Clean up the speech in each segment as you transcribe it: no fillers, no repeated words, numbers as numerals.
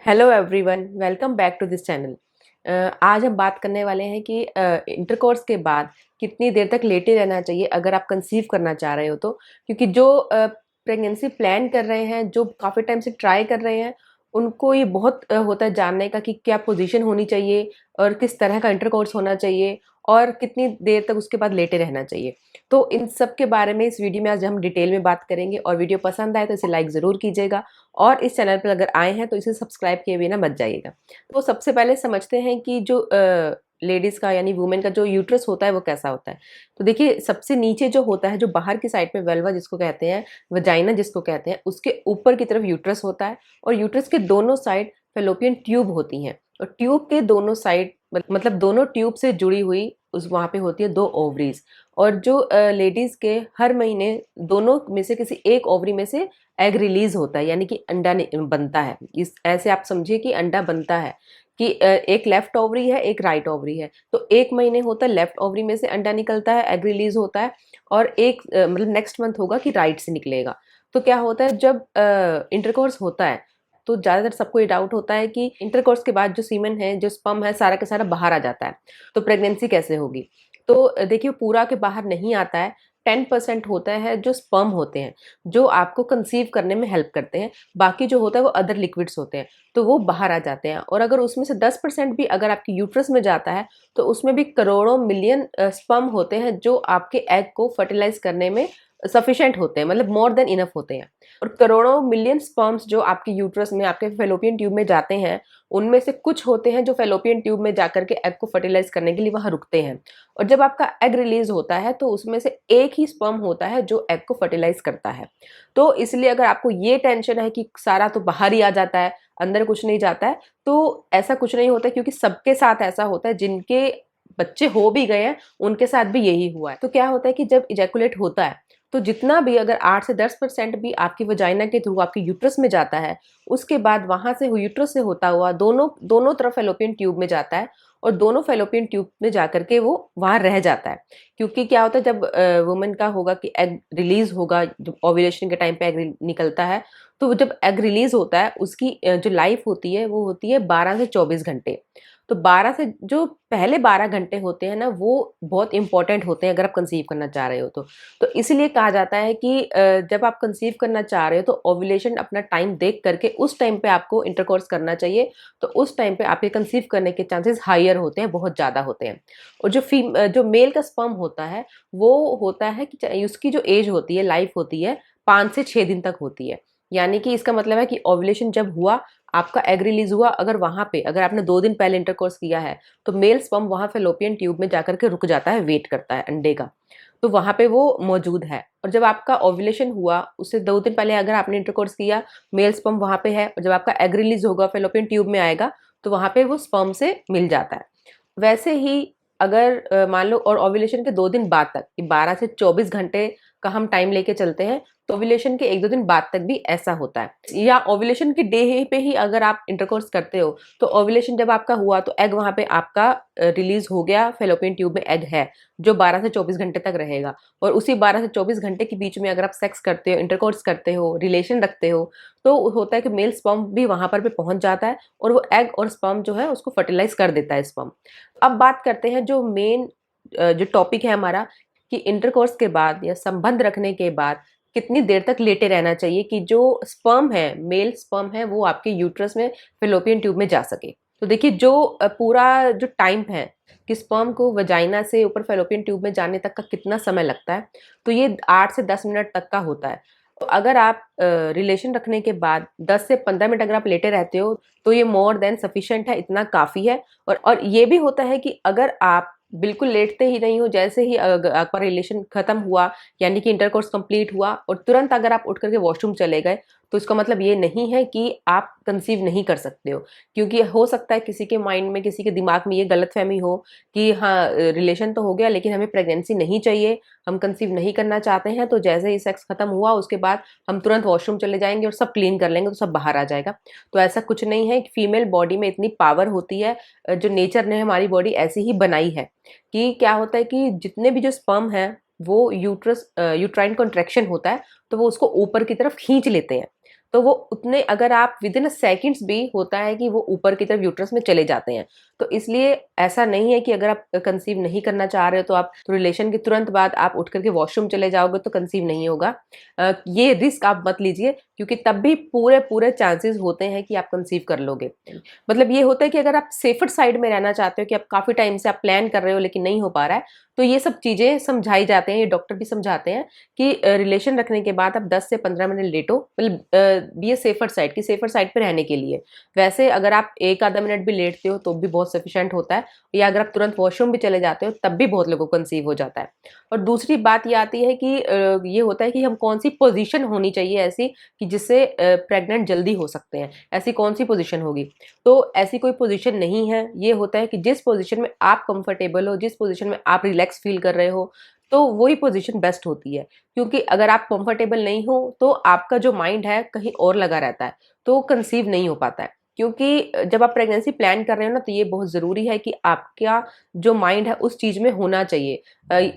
Hello everyone, welcome back to this channel. आज हम बात करने वाले हैं कि इंटरकोर्स के बाद कितनी देर तक लेटे रहना चाहिए अगर आप कंसीव करना चाह रहे हो तो। क्योंकि जो प्रेगनेंसी प्लान कर रहे हैं, जो काफ़ी टाइम से ट्राई कर रहे हैं, उनको ये बहुत होता है जानने का कि क्या पोजीशन होनी चाहिए और किस तरह का इंटरकोर्स होना चाहिए और कितनी देर तक उसके बाद लेटे रहना चाहिए। तो इन सब के बारे में इस वीडियो में आज हम डिटेल में बात करेंगे। और वीडियो पसंद आए तो इसे लाइक ज़रूर कीजिएगा और इस चैनल पर अगर आए हैं तो इसे सब्सक्राइब किए बिना मत जाइएगा। तो सबसे पहले समझते हैं कि जो लेडीज़ का यानी वुमेन का जो यूट्रस होता है वो कैसा होता है। तो देखिए, सबसे नीचे जो होता है, जो बाहर की साइड में वेल्वा जिसको कहते हैं, वजाइना जिसको कहते हैं, उसके ऊपर की तरफ यूट्रस होता है और यूट्रस के दोनों साइड फेलोपियन ट्यूब होती हैं। और ट्यूब के दोनों साइड मतलब दोनों ट्यूब से जुड़ी हुई उस वहाँ पे होती है 2 ओवरीज। और जो लेडीज़ के हर महीने दोनों में से किसी एक ओवरी में से एग रिलीज होता है, यानी कि अंडा बनता है। इस ऐसे आप समझिए कि अंडा बनता है कि एक लेफ्ट ओवरी है, एक राइट ओवरी है। तो एक महीने होता है लेफ्ट ओवरी में से अंडा निकलता है, एग रिलीज होता है। और एक मतलब नेक्स्ट मंथ होगा कि राइट से निकलेगा। तो क्या होता है जब इंटरकोर्स होता है तो ज़्यादातर सबको ये डाउट होता है कि इंटरकोर्स के बाद जो सीमेन है, जो स्पर्म है, सारा का सारा बाहर आ जाता है, तो प्रेगनेंसी कैसे होगी। तो देखिए, पूरा के बाहर नहीं आता है। 10% होता है जो स्पर्म होते हैं, जो आपको कंसीव करने में हेल्प करते हैं। बाकी जो होता है वो अदर लिक्विड्स होते हैं, तो वो बाहर आ जाते हैं। और अगर उसमें से 10% भी अगर आपके यूट्रस में जाता है तो उसमें भी करोड़ों मिलियन स्पर्म होते हैं जो आपके एग को फर्टिलाइज करने में सफिशिएंट होते हैं, मतलब मोर देन इनफ होते हैं। और करोड़ों मिलियन स्पर्म्स जो आपके यूट्रस में, आपके फेलोपियन ट्यूब में जाते हैं, उनमें से कुछ होते हैं जो फेलोपियन ट्यूब में जाकर के एग को फर्टिलाइज करने के लिए वहां रुकते हैं। और जब आपका एग रिलीज होता है तो उसमें से एक ही स्पर्म होता है जो एग को फर्टिलाइज करता है। तो इसलिए अगर आपको ये टेंशन है कि सारा तो बाहर ही आ जाता है, अंदर कुछ नहीं जाता है, तो ऐसा कुछ नहीं होता। क्योंकि सबके साथ ऐसा होता है, जिनके बच्चे हो भी गए हैं उनके साथ भी यही हुआ है। तो क्या होता है कि जब इजैकुलेट होता है तो जितना भी अगर 8 से 10% भी आपकी वजाइना के थ्रू आपके यूट्रस में जाता है, उसके बाद वहां से यूट्रस से होता हुआ दोनों दोनों तरफ फेलोपियन ट्यूब में जाता है। और दोनों फेलोपियन ट्यूब में जाकर के वो वहां रह जाता है। क्योंकि क्या होता है जब वुमेन का होगा कि एग रिलीज होगा, जब ओव्यूलेशन के टाइम पे एग निकलता है, तो जब एग रिलीज होता है उसकी जो लाइफ होती है वो होती है 12 से 24 घंटे। तो 12 से जो पहले 12 घंटे होते हैं ना, वो बहुत इंपॉर्टेंट होते हैं अगर आप कंसीव करना चाह रहे हो तो। तो इसलिए कहा जाता है कि जब आप कंसीव करना चाह रहे हो तो ओव्यूलेशन अपना टाइम देख करके उस टाइम पे आपको इंटरकोर्स करना चाहिए। तो उस टाइम पे आपके कंसीव करने के चांसेस हायर होते हैं, बहुत ज़्यादा होते हैं। और जो मेल का स्पर्म होता है, वो होता है कि उसकी जो एज होती है, लाइफ होती है, 5 से 6 दिन तक होती है। यानी कि इसका मतलब है कि ओव्यूलेशन जब हुआ, आपका एग रिलीज हुआ, अगर वहां पे अगर आपने 2 दिन पहले इंटरकोर्स किया है तो मेल स्पर्म वहां फेलोपियन ट्यूब में जाकर के रुक जाता है, वेट करता है अंडे का। तो वहां पे वो मौजूद है। और जब आपका ओव्यूलेशन हुआ उससे 2 दिन पहले अगर आपने इंटरकोर्स किया, मेल स्पर्म वहां पे है, और जब आपका एग रिलीज होगा फेलोपियन ट्यूब में आएगा तो वहां पे वो स्पर्म से मिल जाता है। वैसे ही अगर मान लो और ओव्यूलेशन के 2 दिन बाद तक, 12 से 24 घंटे का हम टाइम लेके चलते हैं, तो ओव्यूलेशन के 1-2 दिन बाद तक भी ऐसा होता है। या ओव्यूलेशन के डे ही पे ही अगर आप इंटरकोर्स करते हो, तो ओव्यूलेशन जब आपका हुआ तो एग वहां पे आपका रिलीज हो गया, फेलोपियन ट्यूब में एग है जो 12 से 24 घंटे तक रहेगा। और उसी 12 से 24 घंटे के बीच में अगर आप सेक्स करते हो, इंटरकोर्स करते हो, रिलेशन रखते हो, तो होता है कि मेल स्पर्म भी वहां पर भी पहुंच जाता है और वो एग और स्पर्म जो है उसको फर्टिलाइज कर देता है स्पर्म। अब बात करते हैं जो मेन जो टॉपिक है हमारा, कि इंटरकोर्स के बाद या संबंध रखने के बाद कितनी देर तक लेटे रहना चाहिए कि जो स्पर्म है, मेल स्पर्म है, वो आपके यूट्रस में फेलोपियन ट्यूब में जा सके। तो देखिए, जो पूरा जो टाइम है कि स्पर्म को वजाइना से ऊपर फेलोपियन ट्यूब में जाने तक का कितना समय लगता है, तो ये 8 से 10 मिनट तक का होता है। तो अगर आप रिलेशन रखने के बाद 10 से 15 मिनट अगर आप लेटे रहते हो तो ये मोर देन सफिशिएंट है, इतना काफ़ी है। और ये भी होता है कि अगर आप बिल्कुल लेटते ही नहीं हो, जैसे ही आपका रिलेशन खत्म हुआ, यानी कि इंटरकोर्स कंप्लीट हुआ और तुरंत अगर आप उठ करके वॉशरूम चले गए, तो इसका मतलब ये नहीं है कि आप कंसीव नहीं कर सकते हो। क्योंकि हो सकता है किसी के माइंड में, किसी के दिमाग में ये गलतफहमी हो कि हाँ, रिलेशन तो हो गया लेकिन हमें प्रेगनेंसी नहीं चाहिए, हम कंसीव नहीं करना चाहते हैं, तो जैसे ही सेक्स खत्म हुआ उसके बाद हम तुरंत वॉशरूम चले जाएंगे और सब क्लीन कर लेंगे तो सब बाहर आ जाएगा। तो ऐसा कुछ नहीं है। फीमेल बॉडी में इतनी पावर होती है, जो नेचर ने हमारी बॉडी ऐसी ही बनाई है कि क्या होता है कि जितने भी जो स्पर्म है वो यूट्राइन कॉन्ट्रैक्शन होता है तो वो उसको ऊपर की तरफ खींच लेते हैं। तो वो उतने, अगर आप विद इन सेकंड्स भी होता है कि वो ऊपर की तरफ यूट्रस में चले जाते हैं। तो इसलिए ऐसा नहीं है कि अगर आप कंसीव नहीं करना चाह रहे हो तो आप रिलेशन के तुरंत बाद आप उठ करके वॉशरूम चले जाओगे तो कंसीव नहीं होगा। ये रिस्क आप मत लीजिए, क्योंकि तब भी पूरे पूरे चांसेस होते हैं कि आप कंसीव कर लोगे। मतलब ये होता है कि अगर आप सेफर साइड में रहना चाहते हो, कि आप काफ़ी टाइम से आप प्लान कर रहे हो लेकिन नहीं हो पा रहा है, तो ये सब चीज़ें समझाई जाते हैं, ये डॉक्टर भी समझाते हैं कि रिलेशन रखने के बाद आप 10 से 15 मिनट लेटो, मतलब बी ए सेफर साइड, की सेफर साइड पे रहने के लिए। वैसे अगर आप एक आधा मिनट भी लेटते हो तो भी बहुत सफिशिएंट होता है, या अगर आप तुरंत वॉशरूम भी चले जाते हो तब भी बहुत लोगों को कंसीव हो जाता है। और दूसरी बात ये आती है कि ये होता है कि हम कौन सी पोजीशन होनी चाहिए ऐसी कि जिससे प्रेग्नेंट जल्दी हो सकते हैं, ऐसी कौन सी पोजीशन होगी। तो ऐसी कोई पोजीशन नहीं है, ये होता है कि जिस पोजीशन में आप कंफर्टेबल हो, जिस पोजीशन में आप रिलैक्स फील कर रहे हो, तो वही पोजीशन बेस्ट होती है। क्योंकि अगर आप कंफर्टेबल नहीं हो तो आपका जो माइंड है कहीं और लगा रहता है, तो कंसीव नहीं हो पाता है। क्योंकि जब आप प्रेगनेंसी प्लान कर रहे हो ना, तो ये बहुत ज़रूरी है कि आपका जो माइंड है उस चीज़ में होना चाहिए।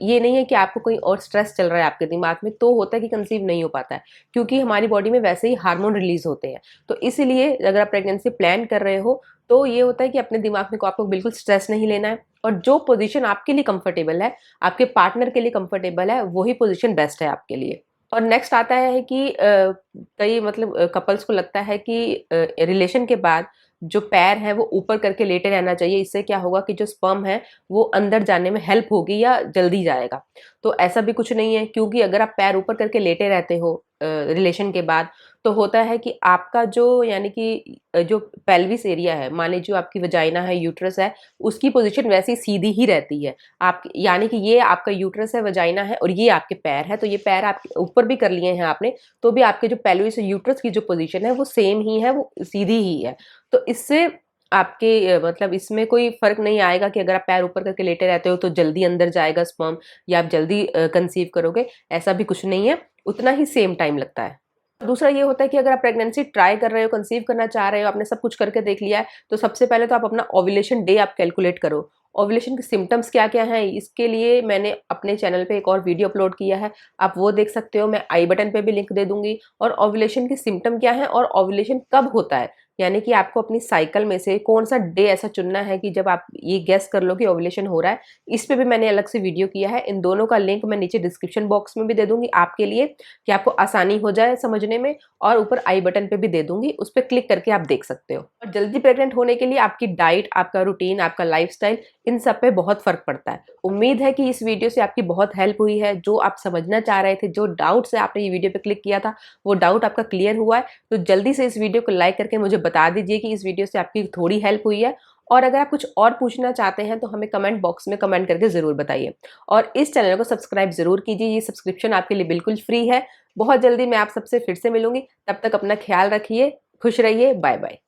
ये नहीं है कि आपको कोई और स्ट्रेस चल रहा है आपके दिमाग में, तो होता है कि कंसीव नहीं हो पाता है। क्योंकि हमारी बॉडी में वैसे ही हार्मोन रिलीज होते हैं। तो इसीलिए अगर आप प्रेगनेंसी प्लान कर रहे हो तो ये होता है कि अपने दिमाग में को आपको बिल्कुल स्ट्रेस नहीं लेना है, और जो पोजीशन आपके लिए कंफर्टेबल है, आपके पार्टनर के लिए कंफर्टेबल है, वही पोजीशन बेस्ट है आपके लिए। और नेक्स्ट आता है कि कई मतलब कपल्स को लगता है कि रिलेशन के बाद जो पैर है वो ऊपर करके लेटे रहना चाहिए, इससे क्या होगा कि जो स्पर्म है वो अंदर जाने में हेल्प होगी या जल्दी जाएगा। तो ऐसा भी कुछ नहीं है, क्योंकि अगर आप पैर ऊपर करके लेटे रहते हो रिलेशन के बाद, तो होता है कि आपका जो, यानी कि जो पेल्विस एरिया है, मान लीजिए आपकी वजाइना है, यूट्रस है, उसकी पोजीशन वैसी सीधी ही रहती है। आप, यानी कि ये आपका यूट्रस है, वजाइना है, और ये आपके पैर है, तो ये पैर आप ऊपर भी कर लिए हैं आपने, तो भी आपके जो पेल्विस यूट्रस की जो पोजीशन है वो सेम ही है, वो सीधी ही है। तो इससे आपके मतलब इसमें कोई फर्क नहीं आएगा कि अगर आप पैर ऊपर करके लेटे रहते हो तो जल्दी अंदर जाएगा स्पर्म, या आप जल्दी कंसीव करोगे, ऐसा भी कुछ नहीं है, उतना ही सेम टाइम लगता है। दूसरा ये होता है कि अगर आप प्रेगनेंसी ट्राई कर रहे हो, कंसीव करना चाह रहे हो, आपने सब कुछ करके देख लिया है, तो सबसे पहले तो आप अपना ओव्यूलेशन डे आप कैलकुलेट करो। ओव्यूलेशन के सिम्टम्स क्या क्या हैं, इसके लिए मैंने अपने चैनल पे एक और वीडियो अपलोड किया है, आप वो देख सकते हो, मैं आई बटन पे भी लिंक दे दूंगी। और ओव्यूलेशन के सिम्टम क्या है और ओव्यूलेशन कब होता है, यानी कि आपको अपनी साइकिल में से कौन सा डे ऐसा चुनना है कि जब आप ये गेस कर लो कि ओव्यूलेशन हो रहा है, इस पे भी मैंने अलग से वीडियो किया है। इन दोनों का लिंक मैं नीचे डिस्क्रिप्शन बॉक्स में भी दे दूंगी आपके लिए, कि आपको आसानी हो जाए समझने में, और ऊपर आई बटन पे भी दे दूंगी, उस पर क्लिक करके आप देख सकते हो। और जल्दी प्रेग्नेंट होने के लिए आपकी डाइट, आपका रूटीन, आपका लाइफस्टाइल, इन सब पे बहुत फर्क पड़ता है। उम्मीद है कि इस वीडियो से आपकी बहुत हेल्प हुई है। जो आप समझना चाह रहे थे, जो डाउट से आपने ये वीडियो पे क्लिक किया था, वो डाउट आपका क्लियर हुआ है। तो जल्दी से इस वीडियो को लाइक करके मुझे बता दीजिए कि इस वीडियो से आपकी थोड़ी हेल्प हुई है। और अगर आप कुछ और पूछना चाहते हैं तो हमें कमेंट बॉक्स में कमेंट करके ज़रूर बताइए। और इस चैनल को सब्सक्राइब ज़रूर कीजिए, ये सब्सक्रिप्शन आपके लिए बिल्कुल फ्री है। बहुत जल्दी मैं आप सबसे फिर से मिलूंगी, तब तक अपना ख्याल रखिए, खुश रहिए, बाय बाय।